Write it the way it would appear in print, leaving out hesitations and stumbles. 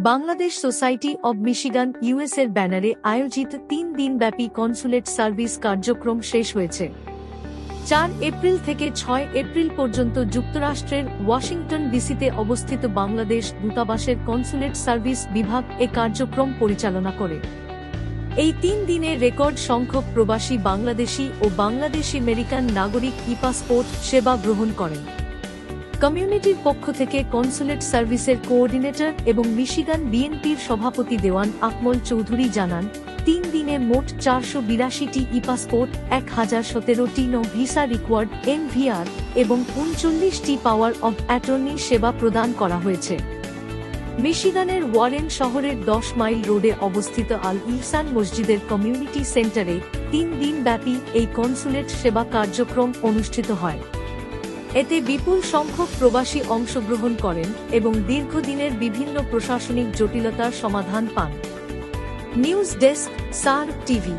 Bangladesh society of Michigan US এর ব্যানারে আয়োজিত ৩ দিনব্যাপী কনসুলেট সার্ভিস কার্যক্রম শেষ হয়েছে। ৪ এপ্রিল থেকে ৬ এপ্রিল পর্যন্ত যুক্তরাষ্ট্রের ওয়াশিংটন ডিসিতে অবস্থিত বাংলাদেশ দূতাবাসের কনসুলেট সার্ভিস বিভাগ এ কার্যক্রম পরিচালনা করে। এই ৩ দিনে রেকর্ড সংখ্যক প্রবাসী বাংলাদেশি ও বাংলাদেশি আমেরিকান নাগরিক ই-পাসপোর্ট সেবা গ্রহণ করেন। কমিউনিটির পক্ষ থেকে কনসুলেট সার্ভিসের কোঅর্ডিনেটর এবং মিশিগান বিএনপির সভাপতি দেওয়ান আকমল চৌধুরী জানান, ৩ দিনে মোট ৪৮২টি ই-পাসপোর্ট, ১০১৭টি নো ভিসা রিকোয়ার্ড এনভিআর এবং ৩৯টি পাওয়ার অব অ্যাটর্নি সেবা প্রদান করা হয়েছে। মিশিগানের ওয়ারেন শহরের ১০ মাইল রোডে অবস্থিত আল ইহসান মসজিদের কমিউনিটি সেন্টারে ৩ দিনব্যাপী এই কনসুলেট সেবা কার্যক্রম অনুষ্ঠিত হয়। এতে বিপুল সংখ্যক প্রবাসী অংশগ্রহণ করেন এবং দীর্ঘদিনের বিভিন্ন প্রশাসনিক জটিলতার সমাধান পান। নিউজ ডেস্ক, সার টিভি।